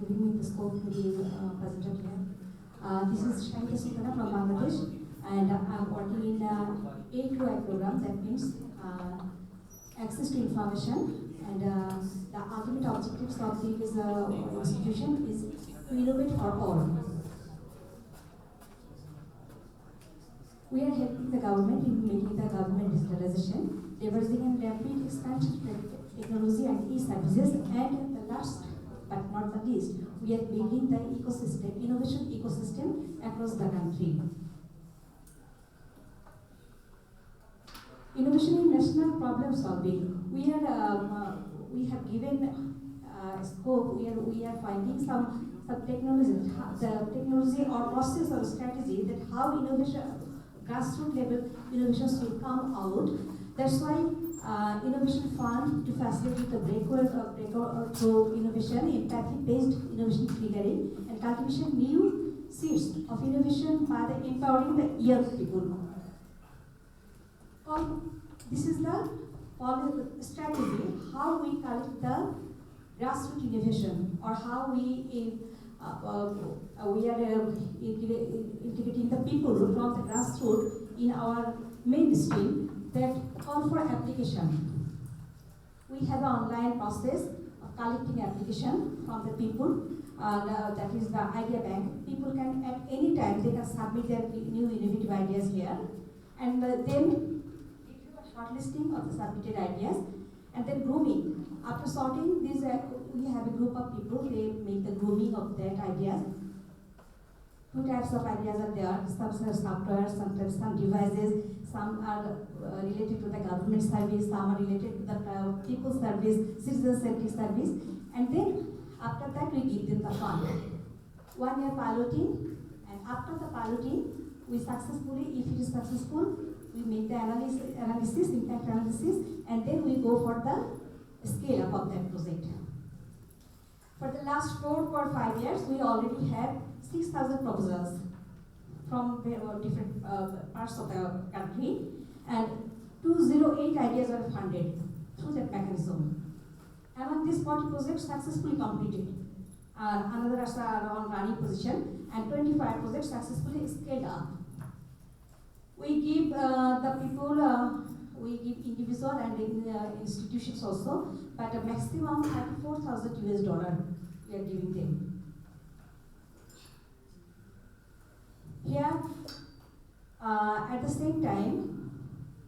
giving me the scope to be presented here. This is Shankar Sukana from Bangladesh, and I'm working in A2I program. That means access to information, and the ultimate objectives of this institution is to innovate for all. We are helping the government in making the government digitalization, leveraging and rapid expansion of technology and e-services, and the last but not the least, we are building the ecosystem, innovation ecosystem across the country. Innovation in national problem solving. We have given scope. We are finding some technology, the technology or process or strategy that how innovation, grassroots level innovations will come out. That's why Innovation Fund to facilitate the breakthrough innovation, empathy-based innovation triggering, and cultivation new seeds of innovation by the empowering the young people. This is the strategy how we collect the grassroots innovation, or how we are integrating the people from the grassroots in our mainstream that call for application. We have an online process of collecting application from the people. That is the idea bank. People can at any time they can submit their new innovative ideas here, and then shortlisting of the submitted ideas, and then grooming. After sorting these, we have a group of people. They make the grooming of that ideas. Two types of ideas are there. Some are software, sometimes some devices. Some are related to the government service. Some are related to the people service, citizen-centric service. And then after that, we give them the fund. 1 year piloting, and after the piloting, we successfully, if it is successful, we make the analysis, impact analysis, and then we go for the scale up of that project. For the last 4 or 5 years, we already have 6,000 proposals from different parts of the country, and 208 ideas are funded through that mechanism. Among these 40 projects successfully completed, another are on running position, and 25 projects successfully scaled up. We give the people, we give individual and institutions also, but a maximum $34,000 we are giving them. Here, at the same time,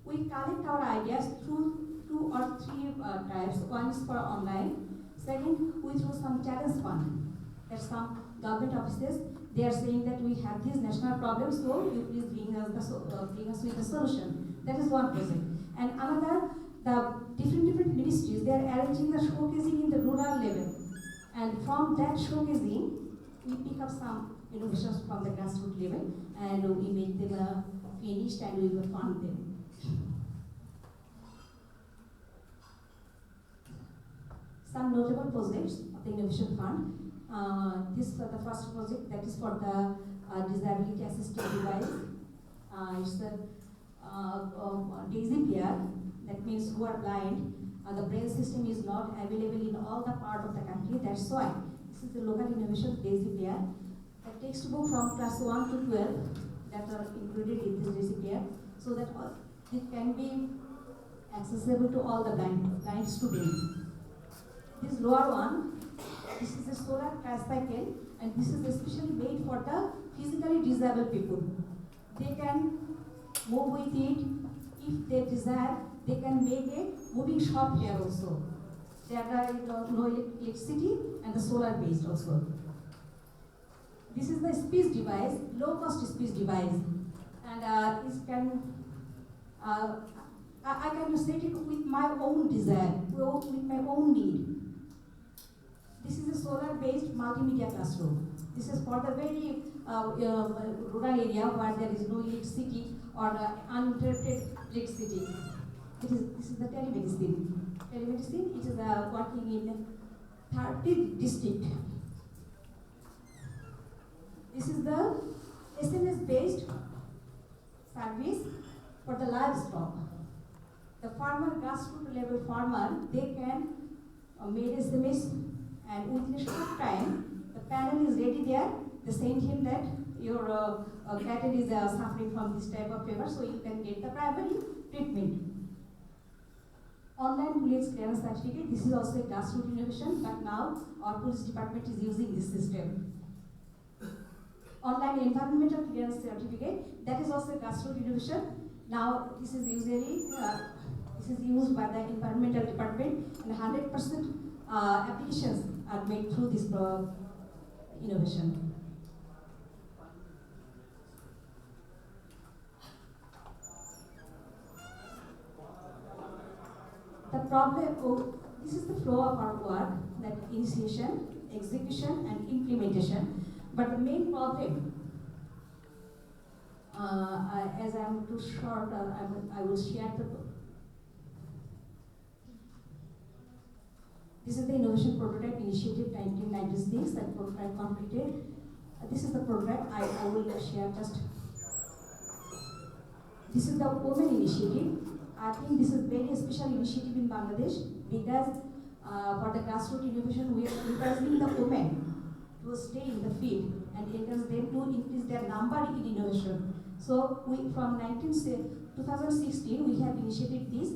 we collect our ideas through 2 or 3 types. One is for online. Second, we through some challenge fund. There's some government offices. They are saying that we have these national problems, so you please bring us with a solution. That is one project. And another, the different ministries, they are arranging the showcasing in the rural level. And from that showcasing, we pick up some innovations from the grassroots level, and we make them finished, and we will fund them. Some notable projects of the Innovation Fund. This for the first project, that is for the disability assisted device. It's the Daisy Pair, that means who are blind. The brain system is not available in all the part of the country. That's why this is the local innovation Daisy Pair. The textbook from class 1 to 12 that are included in this Daisy Pair, so that it can be accessible to all the blind students. This lower one, this is a solar tricycle, and this is especially made for the physically disabled people. They can move with it. If they desire, they can make a moving shop here also. There are no electricity, and the solar based also. This is the speech device, low cost speech device, and it can I can set it with my own desire, with my own need. This is a solar-based multimedia classroom. This is for the very rural area where there is no electricity or uninterrupted electricity. This is the telemedicine. Telemedicine, it is working in 30 districts. This is the SMS-based service for the livestock. The farmer, grassroots level farmer, they can make SMS, and within a short time, panel is ready there. They send him that your cattle is suffering from this type of fever, so you can get the primary treatment. Online police clearance certificate, this is also a grassroots innovation, but now our police department is using this system. Online environmental clearance certificate, that is also a grassroots innovation. Now this is usually this is used by the environmental department, and 100% applications are made through this innovation. The problem, this is the flow of our work, that initiation, execution, and implementation. But the main problem, as I am too short, I will share the. This is the Innovation Prototype Initiative 1996 that prototype completed. This is the prototype. I will share just. This is the Women Initiative. I think this is very special initiative in Bangladesh because for the grassroots innovation, we are encouraging the women to stay in the field and encourage them to increase their number in innovation. So we, from 2016, we have initiated this.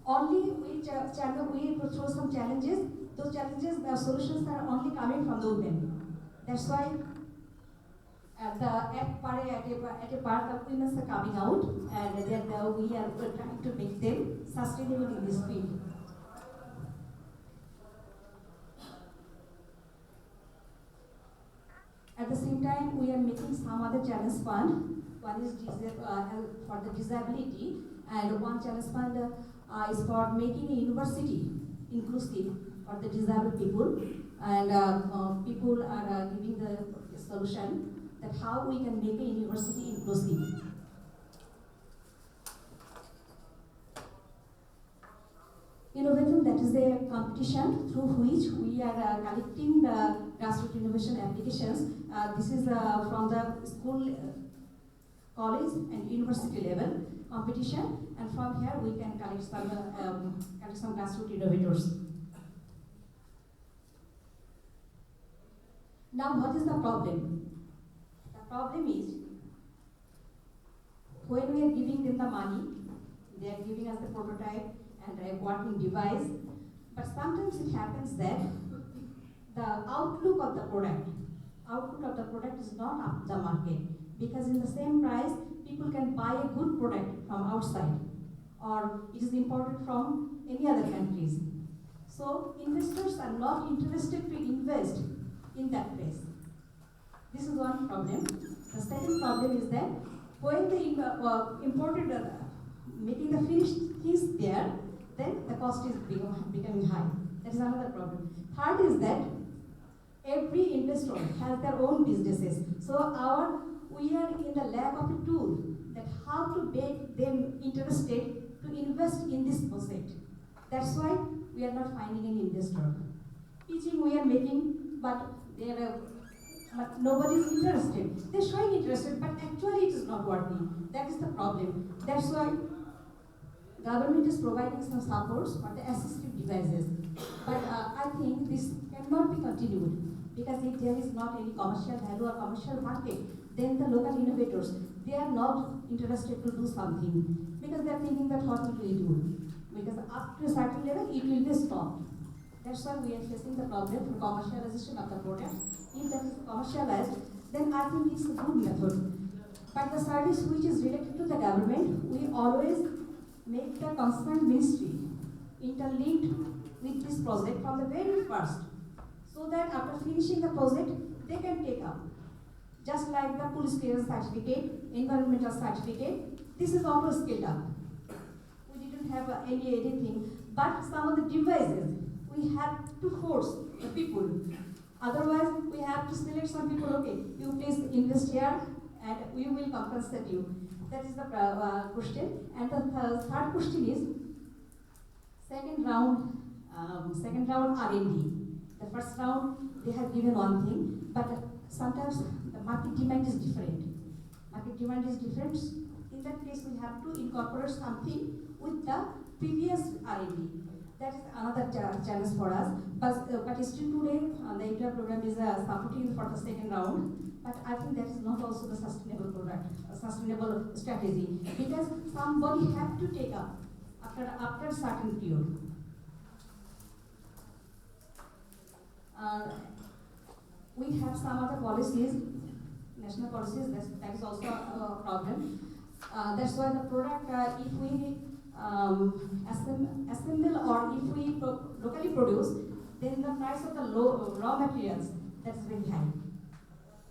Only we throw some challenges. Those challenges, the solutions are only coming from the women. That's why at a part of women are coming out, and then we are trying to make them sustainable in this field. At the same time, we are making some other challenge fund. One is for the disability, and one challenge fund is for making a university inclusive for the disabled people. And people are giving the solution that how we can make a university inclusive. Innovatum, that is a competition through which we are collecting the grassroots innovation applications. This is from the school, college and university level competition, and from here we can collect some grassroots innovators. Now what is the problem? The problem is, when we are giving them the money, they are giving us the prototype and a working device, but sometimes it happens that the outlook of the product is not up to the market, because in the same price, people can buy a good product from outside, or it is imported from any other countries. So investors are not interested to invest in that place. This is one problem. The second problem is that when the imported, making the finished things there, then the cost is becoming high. That is another problem. Third is that every investor has their own businesses. So we are in the lack of a tool that how to make them interested to invest in this project. That's why we are not finding any investor. Pitching we are making, but nobody is interested. They're showing interested, but actually it is not working. That is the problem. That's why government is providing some supports for the assistive devices. But I think this cannot be continued, because if there is not any commercial value or commercial market, then the local innovators, they are not interested to do something, because they are thinking that what will we do? Because up to a certain level, it will be stopped. That's why we are facing the problem for commercialization of the product. If that is commercialized, then I think it's a good method. But the service which is related to the government, we always make the concerned ministry interlinked with this project from the very first, so that after finishing the project, they can take up. Just like the police clearance certificate, environmental certificate, this is auto scaled up. We didn't have anything, but some of the devices, we have to force the people. Otherwise, we have to select some people, okay, you please invest here and we will compensate you. That is the question. And the third question is, second round R&D. The first round, they have given one thing, but sometimes the market demand is different. In that case, we have to incorporate something with the previous R&D. That is another challenge for us. But still today, the entire program is supporting for the second round. But I think that is not also the sustainable product, sustainable strategy, because somebody have to take up after a certain period. We have some other policies, national policies, that is also a problem. That's why the product, if we assemble or if we locally produce, then the price of the raw materials, that's very high.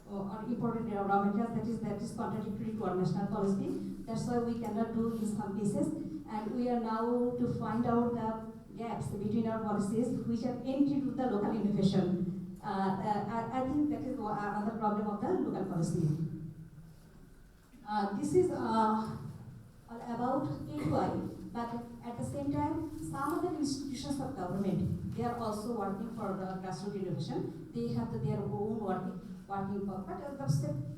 Or imported raw materials, that is contradictory to our national policy. That's why we cannot do in some cases, and we are now to find out the gaps between our policies which are entry to the local innovation. I think that is another problem of the local policy. This is all about KUI, but at the same time, some other institutions of government, they are also working for the grassroots innovation. They have their own working but the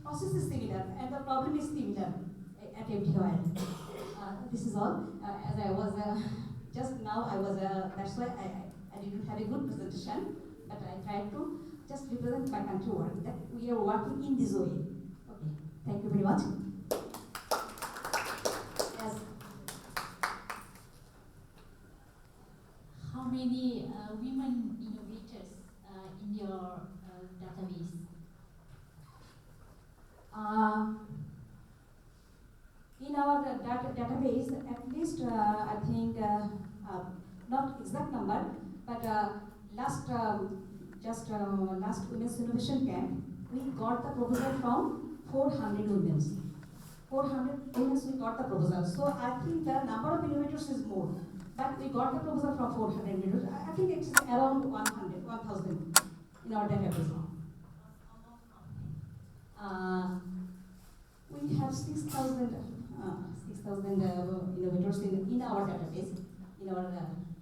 process is similar and the problem is similar at MTOL. This is all. As I was just now, that's why I didn't have a good presentation, but I tried to just represent my country work, that we are working in this way. Okay, thank you very much. Yes. How many women innovators in your database? In our database, at least I think not exact number, but last Women's Innovation Camp, we got the proposal from 400 women. 400 women we got the proposal. So I think the number of innovators is more, but we got the proposal from 400 innovators. I think it's around 1,000 in our database now. We have 6,000 innovators in our database,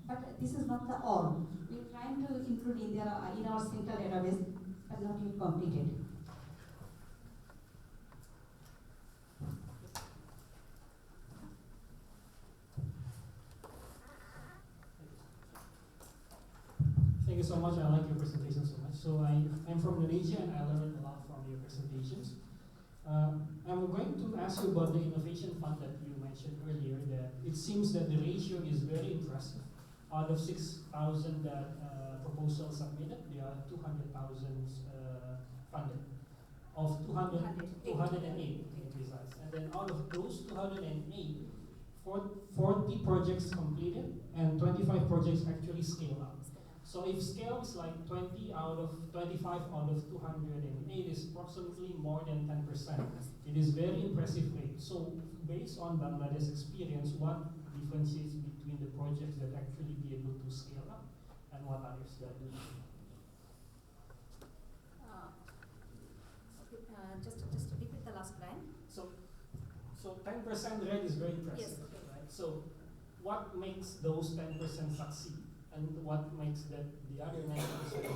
but this is not the all. We are trying to include in our central database, but not yet completed. Thank you so much. I like your presentation so much. So I'm from Indonesia and I learned a lot from your presentations. I'm going to ask you about the innovation fund that you mentioned earlier. That it seems that the ratio is very impressive. Out of 6,000 proposals submitted, there are 200,000 funded. Of 208 to be precise. And then out of those 208, 40 projects completed and 25 projects actually scale up. So if scale is like 25 out of 208 is approximately more than 10%. It is very impressive rate. So based on Bangladesh's experience, what differentiates between the projects that actually be able to scale up and what others that do? Just repeat the last line. So 10% rate is very impressive. Yes. Okay. Right? So what makes those 10% succeed? And what makes the other 90%